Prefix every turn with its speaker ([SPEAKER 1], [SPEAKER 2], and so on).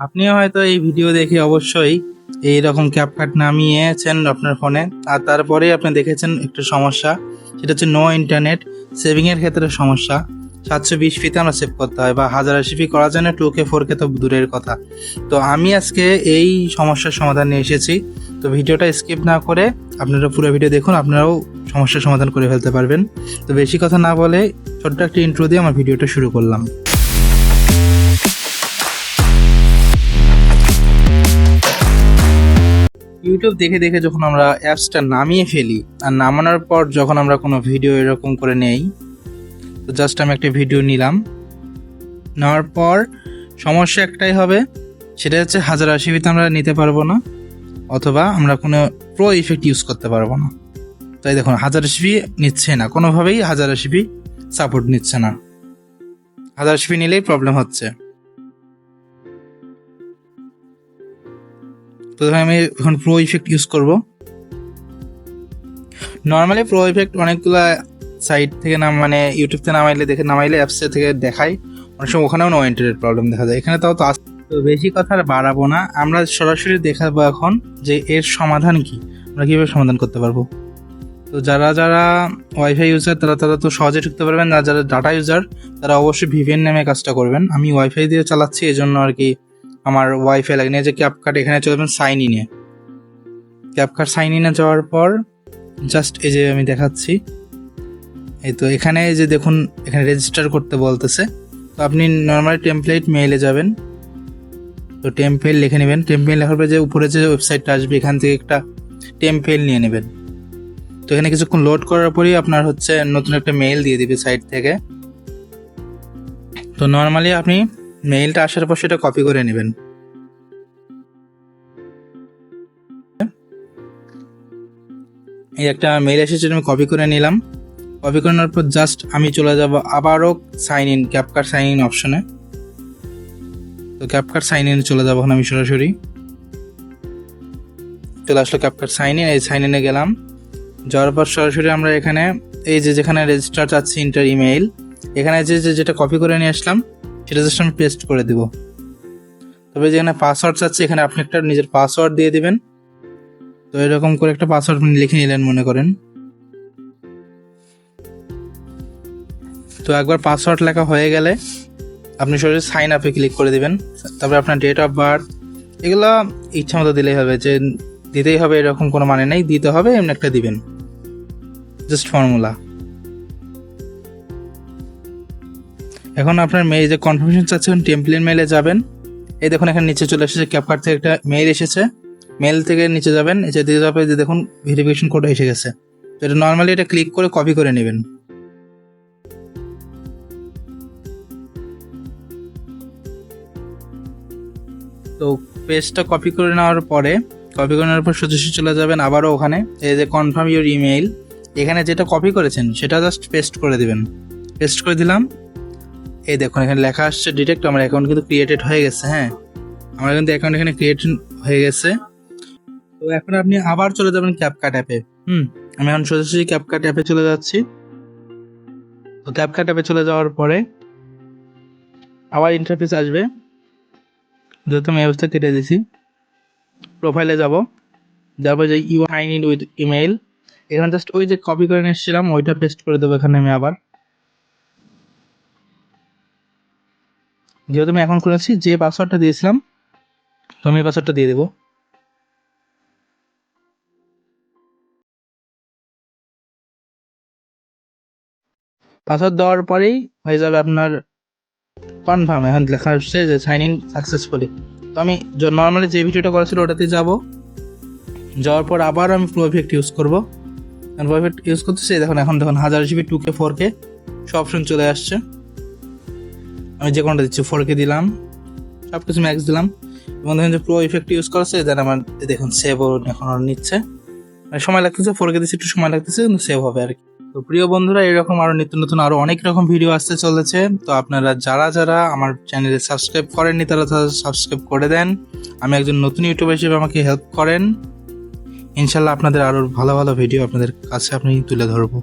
[SPEAKER 1] আপনিও হয়তো এই ভিডিও দেখে অবশ্যই এইরকম ক্যাপকাট নামিয়েছেন আপনার ফোনে, আর তারপরে আপনি দেখেছেন একটু সমস্যা, সেটা হচ্ছে নো ইন্টারনেট সেভিংয়ের ক্ষেত্রে সমস্যা। 720p আমরা সেভ করতে হয়, বা 1080p করা যায় না, 2K 4K তো দূরের কথা। তো আমি আজকে এই সমস্যার সমাধান নিয়ে এসেছি। তো ভিডিওটা স্কিপ না করে আপনারা পুরো ভিডিও দেখুন, আপনারাও সমস্যার সমাধান করে ফেলতে পারবেন। তো বেশি কথা না বলে ছোট্ট একটা ইন্ট্রো দিয়ে আমার ভিডিওটা শুরু করলাম। ইউটিউব দেখে দেখে যখন আমরা অ্যাপসটা নামিয়ে ফেলি, আর নামানোর পর যখন আমরা কোনো ভিডিও এরকম করে নেই, তো জাস্ট আমি একটা ভিডিও নিলাম, নেওয়ার পর সমস্যা একটাই হবে, সেটা হচ্ছে 1080p আমরা নিতে পারবো না, অথবা আমরা কোনো প্রো ইফেক্ট ইউজ করতে পারবো না। তাই দেখুন 1080p নিচ্ছে না, কোনোভাবেই 1080p সাপোর্ট নিচ্ছে না। 1080p নিলেই প্রবলেম হচ্ছে। তো আমি এখন প্রো ইফেক্ট ইউজ করব। নর্মালি প্রো ইফেক্ট অনেকগুলো সাইট থেকে ইউটিউব থেকে নামাইলে অ্যাপসে থেকে দেখায়, অনেক সময় ওখানেও নো ইন্টারনেট প্রবলেম দেখা যায়, এখানে তাও তো আসে। তো বেশি কথা আর বাড়াবো না, আমরা সরাসরি দেখাবো এখন যে এর সমাধান কি, আমরা কীভাবে সমাধান করতে পারবো। তো যারা ওয়াইফাই ইউজার তারা তো সহজে ঢুকতে পারবেন, আর যারা ডাটা ইউজার তারা অবশ্যই ভিপিএন নামে কাজটা করবেন। আমি ওয়াইফাই দিয়ে চালাচ্ছি, এই জন্য আর কি আমার ওয়াইফাই লাগে না। যে ক্যাপকাট এখানে চলে যাবেন সাইন ইনে, ক্যাপকাট সাইন ইনে যাওয়ার পর জাস্ট এই যে আমি দেখাচ্ছি, এই তো এখানে যে দেখুন এখানে রেজিস্টার করতে বলতেছে। তো আপনি নর্মালি টেমপ্লেট মেইলে যাবেন, তো টেমপ্লেট লিখে নেবেন। টেমপ্লেট লেখার পরে যে উপরে যে ওয়েবসাইটটা আসবে এখান থেকে একটা টেমপ্লেট নিয়ে নেবেন। তো এখানে কিছুক্ষণ লোড করার পরেই আপনার হচ্ছে নতুন একটা মেইল দিয়ে দিবে সাইট থেকে। তো নর্মালি আপনি মেইলটা আসার পর সেটা কপি করে নেবেন। এই একটা মেইল এসেছে, আমি কপি করে নিলাম। কপি করে নেওয়ার পর জাস্ট আমি চলে যাব আবারও sign in, CapCut sign in অপশনে। তো ক্যাপকাট সাইন ইন চলে যাবো এখন আমি সরাসরি, চলে আসলো ক্যাপকাট সাইন ইন। এই সাইন ইনে গেলাম, যাওয়ার পর সরাসরি আমরা এখানে এই যে যেখানে রেজিস্টার চাচ্ছি ইন্টার ইমেইল, এখানে যেটা কপি করে নিয়ে আসলাম সেটা জাস্ট আমি পেস্ট করে দিব। তবে যেখানে পাসওয়ার্ড চাচ্ছি এখানে আপনি একটা নিজের পাসওয়ার্ড দিয়ে দিবেন। তো এরকম করে একটা পাসওয়ার্ড আপনি লিখে নিলেন মনে করেন। তো একবার পাসওয়ার্ড লেখা হয়ে গেলে আপনি সরাসরি সাইন আপে ক্লিক করে দিবেন। তারপরে আপনার ডেট অফ বার্থ এগুলো ইচ্ছা মতো দিলেই হবে, যে দিতেই হবে এরকম কোনো মানে নেই, দিতে হবে এমনি একটা দিবেন, জাস্ট ফর্মুলা। এখন আপনার মেইল যে কনফার্মেশন চাচ্ছেন টেমপ্লেট মেইলে যাবেন। এই দেখুন এখানে নিচে চলে এসেছে, ক্যাপকাট থেকে একটা মেইল এসেছে, মেইল থেকে নিচে যাবেন, নিচে দিকে যাবে যে দেখুন ভেরিফিকেশন কোড এসে গেছে। তো এটা নর্মালি এটা ক্লিক করে কপি করে নেবেন। তো পেজটা কপি করে নেওয়ার পর সোজাসুজি চলে যাবেন আবারও ওখানে, এই যে কনফার্ম ইউর ইমেইল, এখানে যেটা কপি করেছেন সেটা জাস্ট পেস্ট করে দিবেন। পেস্ট করে দিলাম, এই দেখুন এখানে লেখা আসছে ডিটেক্ট, আমার অ্যাকাউন্ট কিন্তু ক্রিয়েটেড হয়ে গেছে। হ্যাঁ, আমার কিন্তু অ্যাকাউন্ট এখানে ক্রিয়েটেড হয়ে গেছে। তো এখন আপনি আবার চলে যাবেন ক্যাপকাট অ্যাপে। আমি এখন সোজাসুজি ক্যাপকাট অ্যাপে চলে যাচ্ছি। তো ক্যাপকাট অ্যাপে চলে যাওয়ার পরে আবার ইন্টারফেস আসবে, যেহেতু আমি অবস্থা কেটে দিয়েছি। প্রোফাইলে যাব, যাবো যে you sign in with email, এখানে জাস্ট ওই যে কপি করে নিয়ে এসেছিলাম ওইটা পেস্ট করে দেবো এখানে আমি আবার। যেহেতু আমি এখন করেছি যে পাসওয়ার্ডটা দিয়েছিলাম, তো আমি পাসওয়ার্ডটা দিয়ে দেবো। পাসওয়ার্ড দেওয়ার পরেই হয়ে যাবে আপনার কনফার্ম। এখন লেখা আসছে যে সাইন ইন সাকসেসফুলি। তো আমি নর্মালি যে ভিডিওটা করেছিল ওটাতে যাওয়ার পর আবার আমি প্রো ইফেক্ট ইউজ করবো। প্রো ইফেক্ট ইউজ করতেছি, এখন 1080p 2K 4K সব অপশন চলে আসছে। আমি যে কোনটা দিচ্ছি 4K দিলাম, সব কিছু ম্যাক্স দিলাম, এবং দেখুন যে প্রো ইফেক্ট ইউজ করছে, দেন আমার দেখুন সেভও এখন নিচ্ছে, সময় লাগতেছে। 4K দিচ্ছি, একটু সময় লাগতেছে, কিন্তু সেভ হবে আর কি। তো প্রিয় বন্ধুরা, এরকম আরো নিত্য নতুন আরো অনেক রকম ভিডিও আসতে চলেছে। তো আপনারা যারা আমার চ্যানেলে সাবস্ক্রাইব করেননি তারা সাবস্ক্রাইব করে দেন। আমি একজন নতুন ইউটিউবার হিসেবে আমাকে হেল্প করেন। ইনশাল্লাহ আপনাদের আরো ভালো ভালো ভিডিও আপনাদের কাছে তুলে ধরবো।